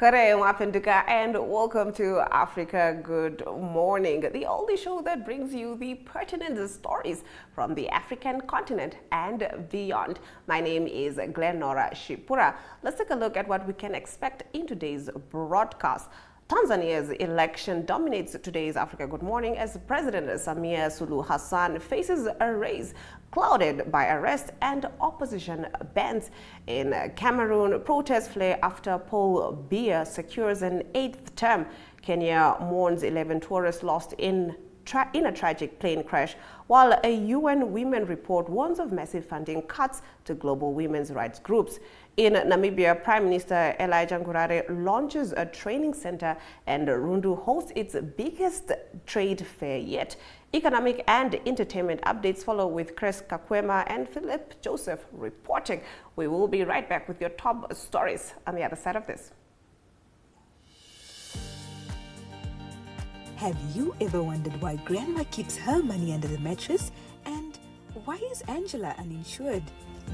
And welcome to Africa Good Morning, the only show that brings you the pertinent stories from the African continent and beyond. My name is Glenora Shipura. Let's take a look at what we can expect in today's broadcast. Tanzania's election dominates today's Africa Good Morning as President Samia Suluhu Hassan faces a race clouded by arrest and opposition bans. In Cameroon, protests flare after Paul Biya secures an 8th term. Kenya mourns 11 tourists lost in a tragic plane crash, while a UN Women report warns of massive funding cuts to global women's rights groups. In Namibia, Prime Minister Elijah Ngurare launches a training center and Rundu hosts its biggest trade fair yet. Economic and entertainment updates follow with Kaukemua and Phillipus Josef reporting. We will be right back with your top stories on the other side of this. Have you ever wondered why grandma keeps her money under the mattress? And why is Angela uninsured?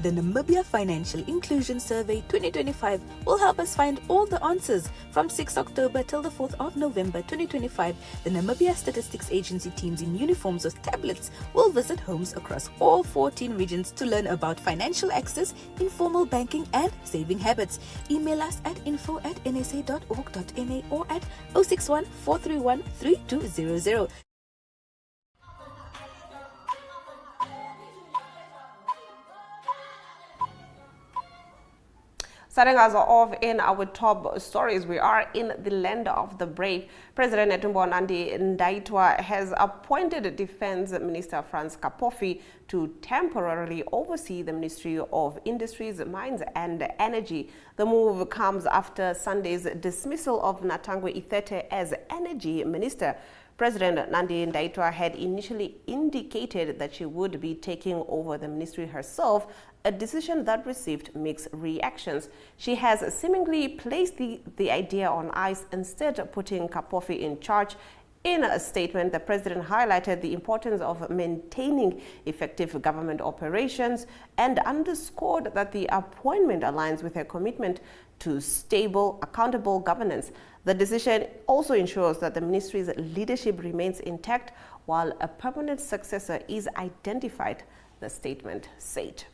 The Namibia Financial Inclusion Survey 2025 will help us find all the answers. From 6 October till the 4th of November 2025, the Namibia Statistics Agency teams in uniforms with tablets will visit homes across all 14 regions to learn about financial access, informal banking and saving habits. Email us at info@nsa.org.na or at 061 431 3200. Starting us off in our top stories, we are in the land of the brave. President Nandi Ndaitwah has appointed Defense Minister Franz Kapofi to temporarily oversee the Ministry of Industries, Mines and Energy. The move comes after Sunday's dismissal of Natangwe Ithete as Energy Minister. President Nandi Ndaitwah had initially indicated that she would be taking over the ministry herself, a decision that received mixed reactions. She has seemingly placed the idea on ice, instead putting Kapofi in charge. In a statement, the president highlighted the importance of maintaining effective government operations and underscored that the appointment aligns with her commitment to stable, accountable governance. The decision also ensures that the ministry's leadership remains intact while a permanent successor is identified, the statement said.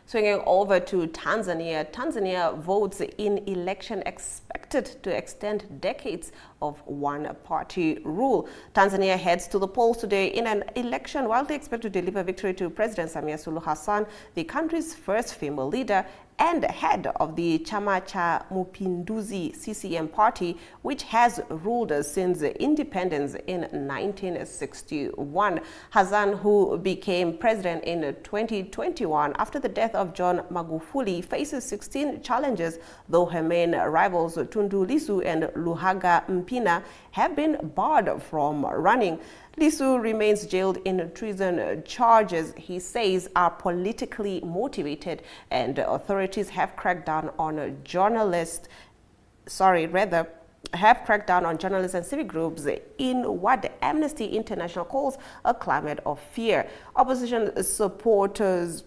Swinging over to Tanzania, Tanzania votes in election expected to extend decades of one-party rule. Tanzania heads to the polls today in an election widely expected to deliver victory to President Samia Suluhu Hassan, the country's first female leader and head of the Chama cha Mapinduzi CCM party, which has ruled since independence in 1961. Hassan, who became president in 2021 after the death of John Magufuli, faces 16 challenges, though her main rivals Tundu Lissu and Luhaga Mpina have been barred from running. Lissu remains jailed in treason charges he says are politically motivated, and authorities have cracked down on journalists and civic groups in what Amnesty International calls a climate of fear. Opposition supporters,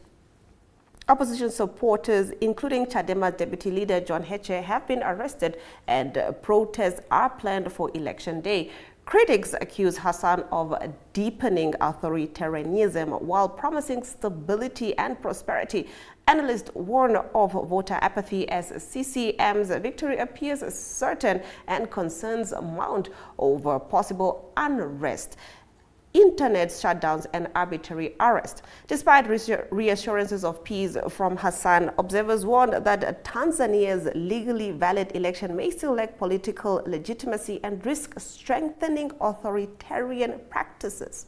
including Chadema's deputy leader John Heche, have been arrested, and protests are planned for election day. Critics accuse Hassan of deepening authoritarianism while promising stability and prosperity. Analysts warn of voter apathy as CCM's victory appears certain and concerns mount over possible unrest, internet shutdowns and arbitrary arrest. Despite reassurances of peace from Hassan, observers warned that Tanzania's legally valid election may still lack political legitimacy and risk strengthening authoritarian practices.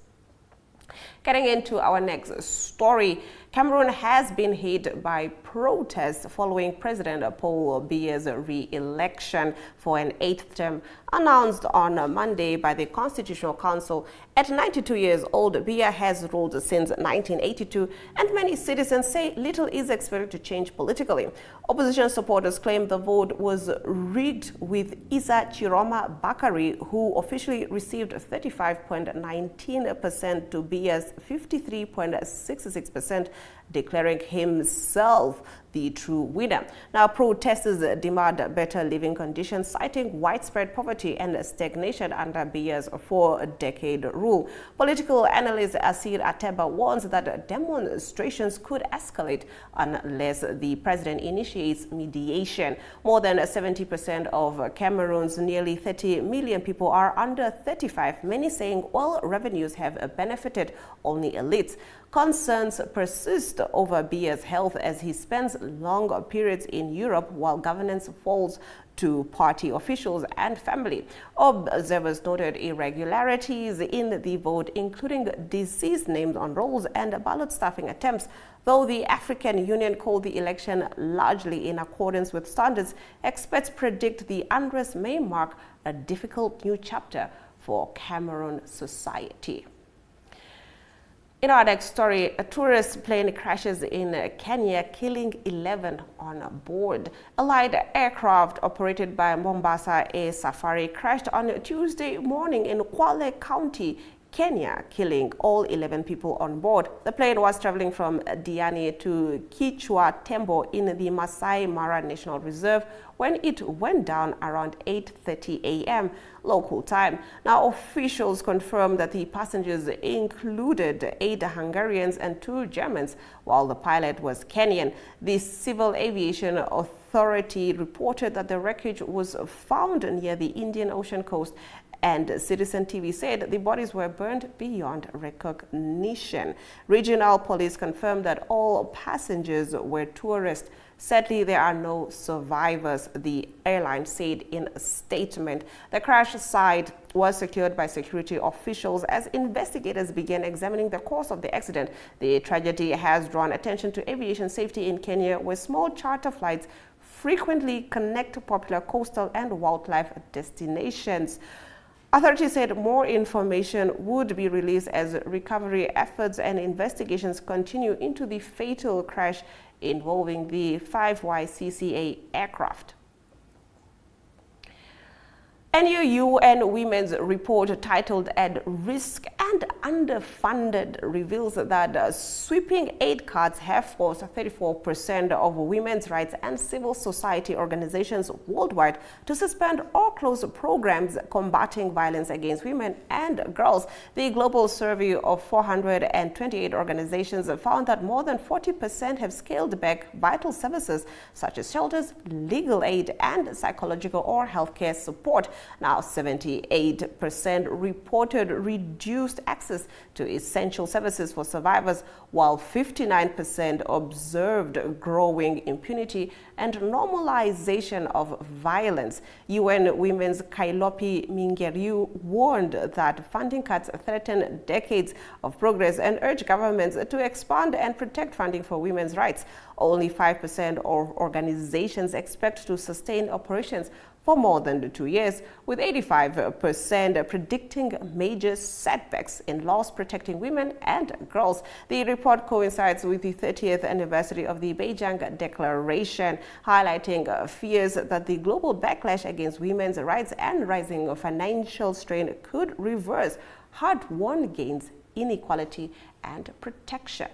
Getting into our next story, Cameroon has been hit by protests following President Paul Biya's re-election for an 8th term, announced on Monday by the Constitutional Council. At 92 years old, Biya has ruled since 1982, and many citizens say little is expected to change politically. Opposition supporters claim the vote was rigged, with Isa Chiroma Bakari, who officially received 35.19% to Biya's 53.66%, declaring himself the true winner. Now, protesters demand better living conditions, citing widespread poverty and stagnation under Biya's 4-decade rule. Political analyst Asir Ateba warns that demonstrations could escalate unless the president initiates mediation. More than 70% of Cameroon's nearly 30 million people are under 35, many saying oil revenues have benefited only elites. Concerns persist over Biya's health as he spends long periods in Europe while governance falls to party officials and family. Observers noted irregularities in the vote, including deceased names on rolls and ballot stuffing attempts. Though the African Union called the election largely in accordance with standards, experts predict the unrest may mark a difficult new chapter for Cameroon society. In our next story, a tourist plane crashes in Kenya, killing 11 on board. A light aircraft operated by Mombasa Air Safari crashed on Tuesday morning in Kwale County, Kenya, killing all 11 people on board. The plane was traveling from Diani to Kichwa Tembo in the Masai Mara National Reserve when it went down around 8:30 a.m. local time. Now, officials confirmed that the passengers included 8 Hungarians and 2 Germans, while the pilot was Kenyan. The Civil Aviation Authority reported that the wreckage was found near the Indian Ocean coast, and Citizen TV said the bodies were burned beyond recognition. Regional police confirmed that all passengers were tourists. Sadly, there are no survivors, the airline said in a statement. The crash site was secured by security officials as investigators began examining the cause of the accident. The tragedy has drawn attention to aviation safety in Kenya, where small charter flights frequently connect popular coastal and wildlife destinations. Authorities said more information would be released as recovery efforts and investigations continue into the fatal crash involving the 5YCCA aircraft. A new UN Women's Report titled At Risk and Underfunded reveals that sweeping aid cuts have forced 34% of women's rights and civil society organizations worldwide to suspend or close programs combating violence against women and girls. The global survey of 428 organizations found that more than 40% have scaled back vital services such as shelters, legal aid, and psychological or healthcare support. Now, 78% reported reduced access to essential services for survivors, while 59% observed growing impunity and normalization of violence. UN Women's Kailopi Mingeriu warned that funding cuts threaten decades of progress and urged governments to expand and protect funding for women's rights. Only 5% of organizations expect to sustain operations for more than 2 years, with 85% predicting major setbacks in laws protecting women and girls. The report coincides with the 30th anniversary of the Beijing Declaration, highlighting fears that the global backlash against women's rights and rising financial strain could reverse hard-won gains, inequality, and protection.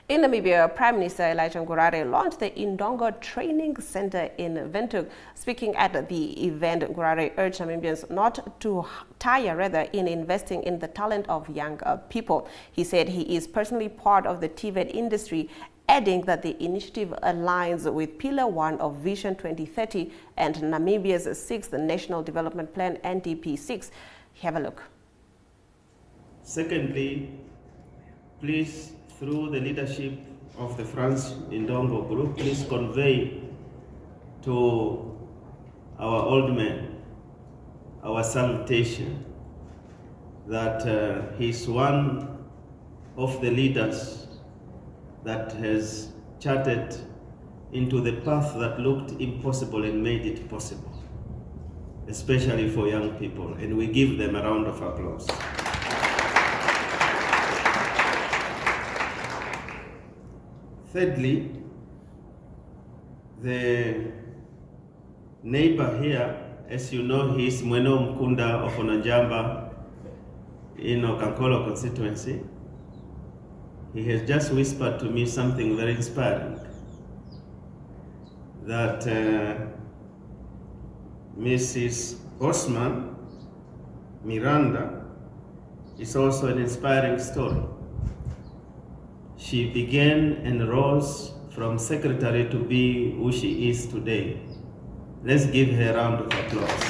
In Namibia, Prime Minister Elijah Ngurare launched the Indongo Training Center in Windhoek. Speaking at the event, Ngurare urged Namibians not to tire in investing in the talent of young people. He said he is personally part of the TVET industry, adding that the initiative aligns with Pillar 1 of Vision 2030 and Namibia's 6th National Development Plan, NDP 6. Have a look. Secondly, please, through the leadership of the France Indongo Group, please convey to our old man our salutation that he's one of the leaders that has charted into the path that looked impossible and made it possible, especially for young people, and we give them a round of applause. Thirdly, the neighbor here, as you know, he is Mweno Mkunda of Onanjamba in Okankolo constituency. he has just whispered to me something very inspiring, that Mrs. Osman Miranda is also an inspiring story. She began and rose from secretary to be who she is today. Let's give her a round of applause.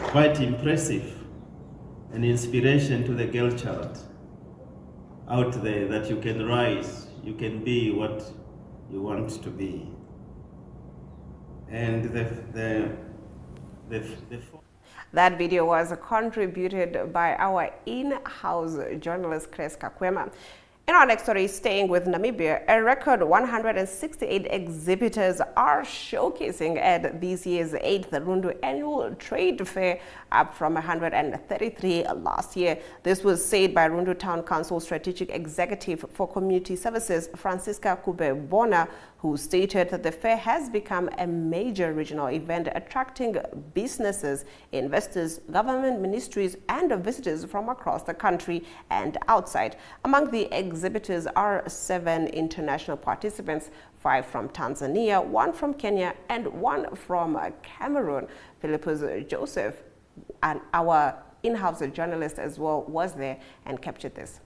Quite impressive, an inspiration to the girl child out there, that you can rise, you can be what you want to be. And that video was contributed by our in-house journalist, Kaukemua. In our next story, staying with Namibia, a record 168 exhibitors are showcasing at this year's 8th Rundu Annual Trade Fair, up from 133 last year. This was said by Rundu Town Council Strategic Executive for Community Services, Francisca Kubebona, who stated that the fair has become a major regional event attracting businesses, investors, government ministries, and visitors from across the country and outside. Among the exhibitors are 7 international participants, 5 from Tanzania, 1 from Kenya, and 1 from Cameroon. Phillipus Josef, and our in-house journalist as well, was there and captured this.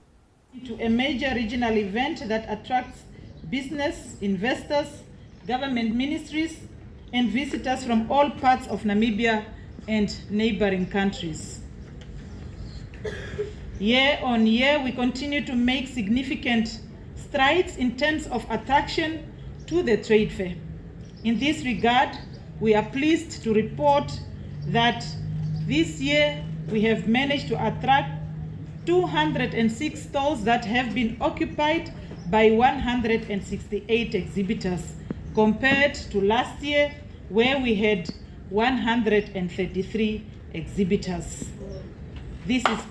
To a major regional event that attracts business, investors, government ministries, and visitors from all parts of Namibia and neighboring countries. Year on year, we continue to make significant strides in terms of attraction to the trade fair. In this regard, we are pleased to report that this year we have managed to attract 206 stalls that have been occupied by 168 exhibitors, compared to last year where we had 133 exhibitors. This is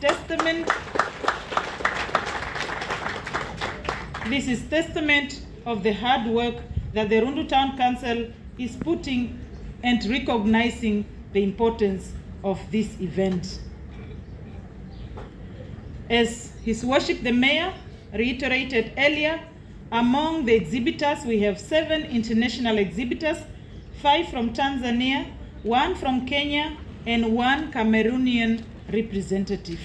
testament of the hard work that the Rundu Town Council is putting and recognizing the importance of this event. As His Worship the Mayor reiterated earlier, among the exhibitors we have 7 international exhibitors, 5 from Tanzania, 1 from Kenya, and 1 Cameroonian representative.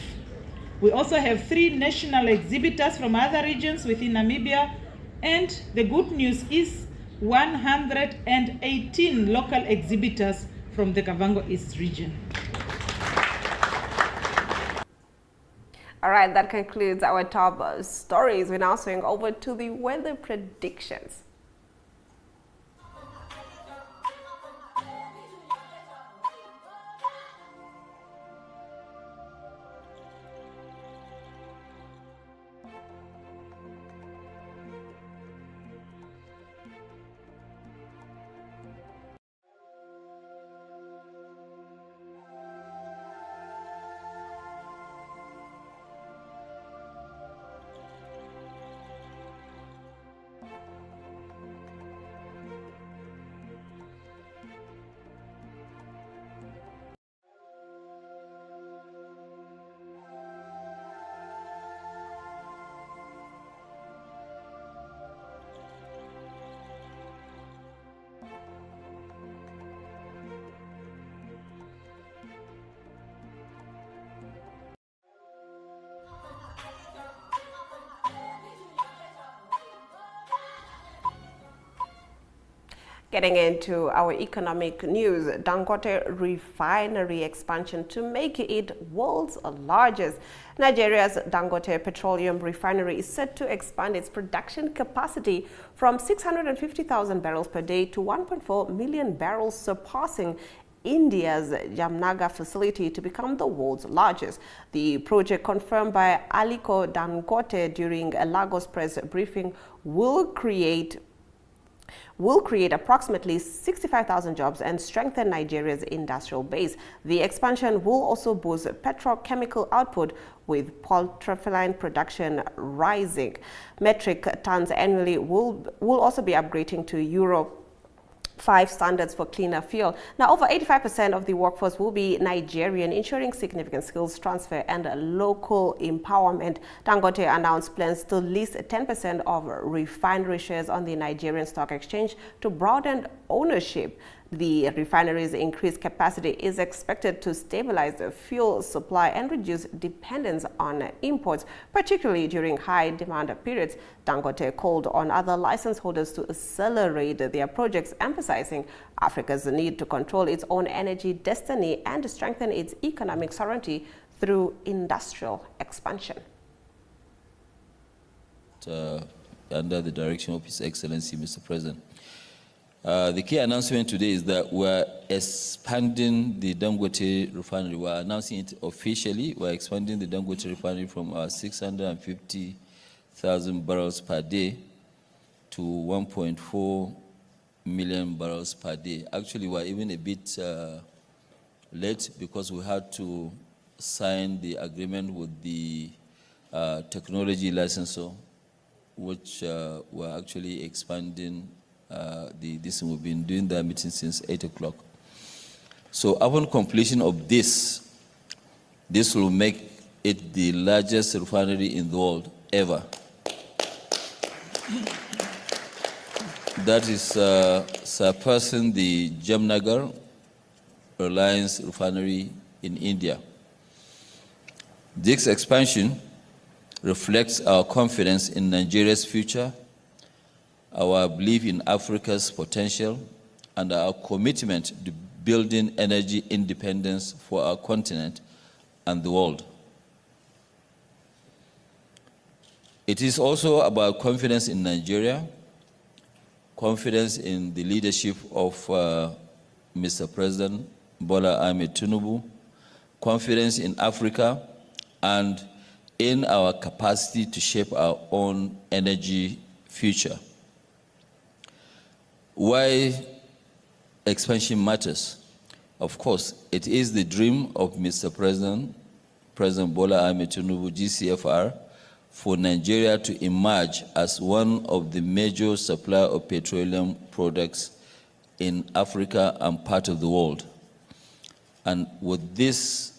We also have 3 national exhibitors from other regions within Namibia, and the good news is 118 local exhibitors from the Kavango East region. All right, that concludes our top stories. We're now swinging over to the weather predictions. Getting into our economic news, Dangote refinery expansion to make it world's largest. Nigeria's Dangote Petroleum Refinery is set to expand its production capacity from 650,000 barrels per day to 1.4 million barrels, surpassing India's Jamnagar facility to become the world's largest. The project, confirmed by Aliko Dangote during a Lagos press briefing, will create approximately 65,000 jobs and strengthen Nigeria's industrial base. The expansion will also boost petrochemical output, with polypropylene production rising. Metric tons annually will also be upgrading to Euro 5 standards for cleaner fuel. Now, over 85% of the workforce will be Nigerian, ensuring significant skills transfer and local empowerment. Dangote announced plans to list 10% of refinery shares on the Nigerian Stock Exchange to broaden ownership. The refinery's increased capacity is expected to stabilize the fuel supply and reduce dependence on imports, particularly during high demand periods. Dangote called on other license holders to accelerate their projects, emphasizing Africa's need to control its own energy destiny and strengthen its economic sovereignty through industrial expansion. Under the direction of His Excellency, Mr. President. The key announcement today is that we're expanding the Dangote refinery. We're announcing it officially. We're expanding the Dangote refinery from our 650,000 barrels per day to 1.4 million barrels per day. Actually, we're even a bit late because we had to sign the agreement with the technology licensor, which we're actually expanding. We've been doing the meeting since 8 o'clock. So upon completion of this will make it the largest refinery in the world ever. That is surpassing the Jamnagar Reliance refinery in India. This expansion reflects our confidence in Nigeria's future, our belief in Africa's potential, and our commitment to building energy independence for our continent and the world. It is also about confidence in Nigeria, confidence in the leadership of Mr. President Bola Ahmed Tinubu, confidence in Africa, and in our capacity to shape our own energy future. Why expansion matters? Of course, it is the dream of Mr. President Bola Ahmed Tinubu, GCFR, for Nigeria to emerge as one of the major suppliers of petroleum products in Africa and part of the world. And with this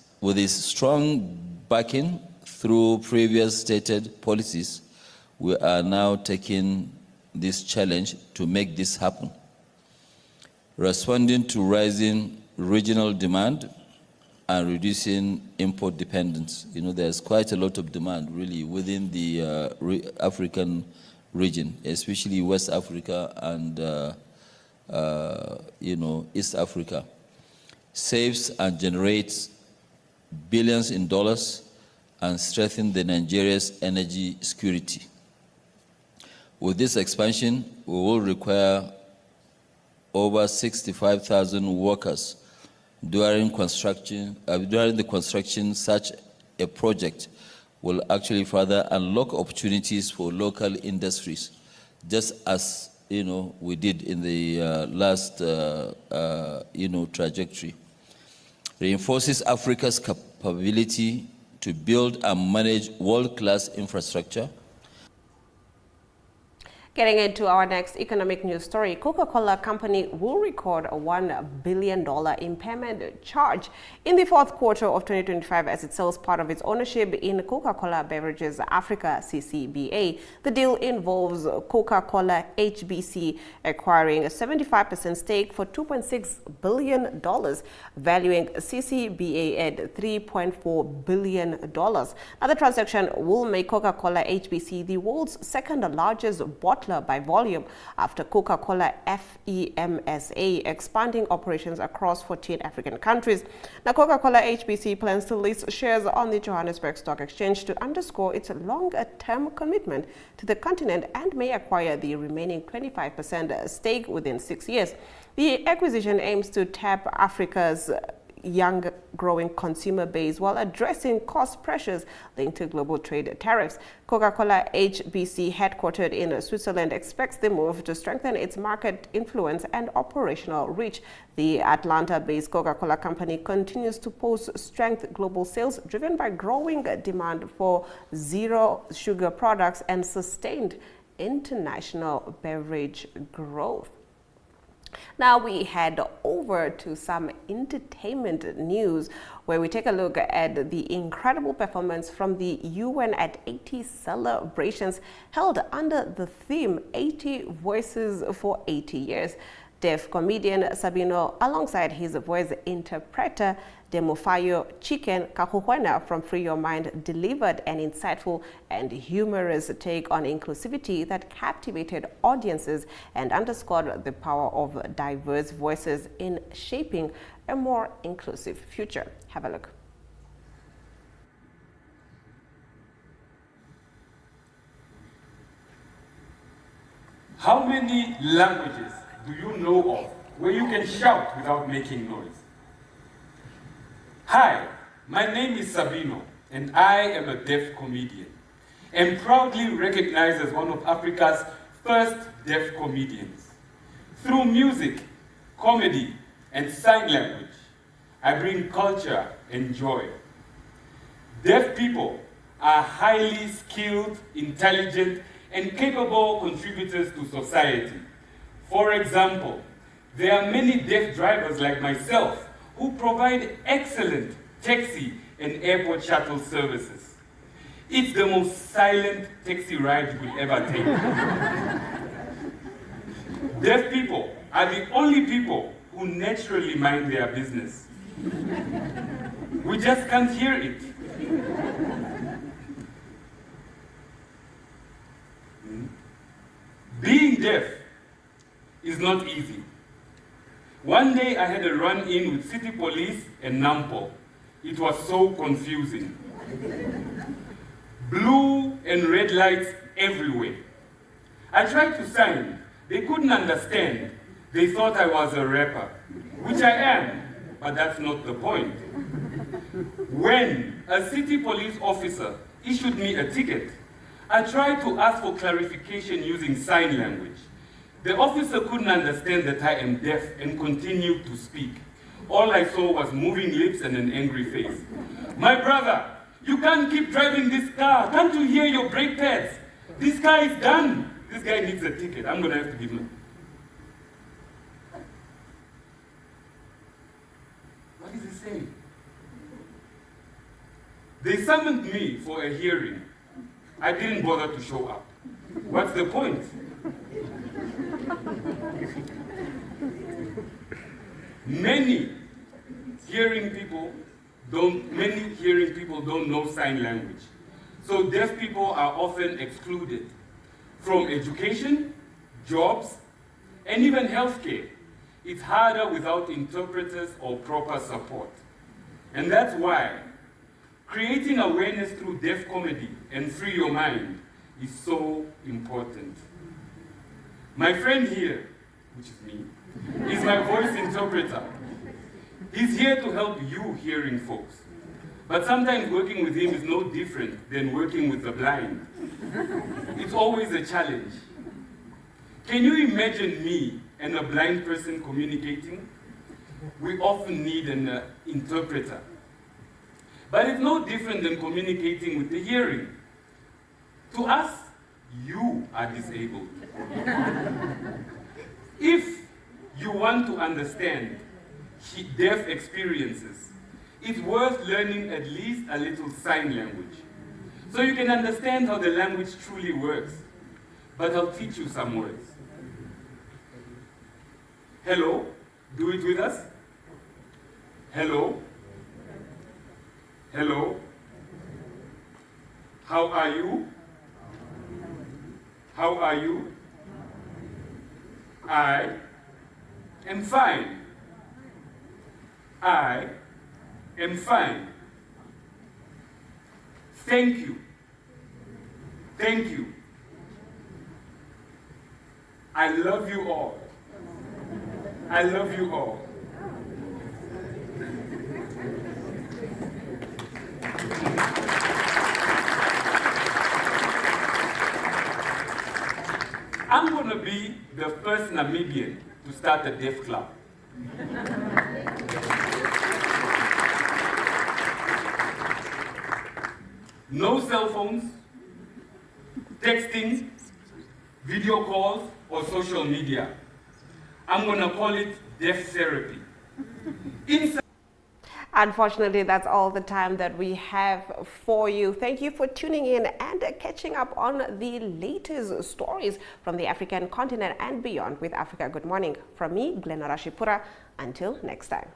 strong backing through previous stated policies, we are now taking this challenge to make this happen. Responding to rising regional demand and reducing import dependence. You know, there's quite a lot of demand really within the African region, especially West Africa and East Africa. Saves and generates billions in dollars and strengthens the Nigeria's energy security. With this expansion, we will require over 65,000 workers during the construction. Such a project will actually further unlock opportunities for local industries, just as we did in the last trajectory. Reinforces Africa's capability to build and manage world-class infrastructure. Getting into our next economic news story, Coca-Cola Company will record a $1 billion impairment charge in the fourth quarter of 2025 as it sells part of its ownership in Coca-Cola Beverages Africa, CCBA. The deal involves Coca-Cola HBC acquiring a 75% stake for $2.6 billion, valuing CCBA at $3.4 billion. Now, the transaction will make Coca-Cola HBC the world's second largest bottler by volume after Coca-Cola FEMSA expanding operations across 14 African countries. Now, Coca-Cola HBC plans to list shares on the Johannesburg Stock Exchange to underscore its longer-term commitment to the continent and may acquire the remaining 25% stake within 6 years. The acquisition aims to tap Africa's young growing consumer base while addressing cost pressures linked to global trade tariffs. Coca-Cola HBC, headquartered in Switzerland, expects the move to strengthen its market influence and operational reach. The Atlanta-based Coca-Cola Company continues to post strength global sales driven by growing demand for zero sugar products and sustained international beverage growth. Now we head over to some entertainment news where we take a look at the incredible performance from the UN at 80 celebrations held under the theme 80 Voices for 80 Years. Deaf comedian Sabino, alongside his voice interpreter Demofayo Chicken Kaukemua from Free Your Mind, delivered an insightful and humorous take on inclusivity that captivated audiences and underscored the power of diverse voices in shaping a more inclusive future. Have a look. How many languages do you know of where you can shout without making noise? Hi, my name is Sabino, and I am a deaf comedian, and proudly recognized as one of Africa's first deaf comedians. Through music, comedy, and sign language, I bring culture and joy. Deaf people are highly skilled, intelligent, and capable contributors to society. For example, there are many deaf drivers like myself who provide excellent taxi and airport shuttle services. It's the most silent taxi ride you will ever take. Deaf people are the only people who naturally mind their business. We just can't hear it. Being deaf is not easy. One day I had a run-in with city police and Nampo. It was so confusing. Blue and red lights everywhere. I tried to sign. They couldn't understand. They thought I was a rapper, which I am, but that's not the point. When a city police officer issued me a ticket, I tried to ask for clarification using sign language. The officer couldn't understand that I am deaf and continued to speak. All I saw was moving lips and an angry face. My brother, you can't keep driving this car. Can't you hear your brake pads? This car is done. This guy needs a ticket. I'm going to have to give him. What is he saying? They summoned me for a hearing. I didn't bother to show up. What's the point? Many hearing people don't know sign language. So deaf people are often excluded from education, jobs, and even healthcare. It's harder without interpreters or proper support. And that's why creating awareness through deaf comedy and Free Your Mind is so important. My friend here, which is me, is my voice interpreter. He's here to help you hearing folks. But sometimes working with him is no different than working with the blind. It's always a challenge. Can you imagine me and a blind person communicating? We often need an interpreter. But it's no different than communicating with the hearing. To us, you are disabled. If you want to understand deaf experiences, it's worth learning at least a little sign language, so you can understand how the language truly works. But I'll teach you some words. Hello, do it with us. Hello. Hello. How are you? How are you? I am fine. I am fine. Thank you. Thank you. I love you all. I love you all. I'm going to be the first Namibian to start a deaf club. No cell phones, texting, video calls, or social media. I'm going to call it death therapy. Unfortunately, that's all the time that we have for you. Thank you for tuning in and catching up on the latest stories from the African continent and beyond with Africa Good Morning. From me, Glenn Rashipura. Until next time.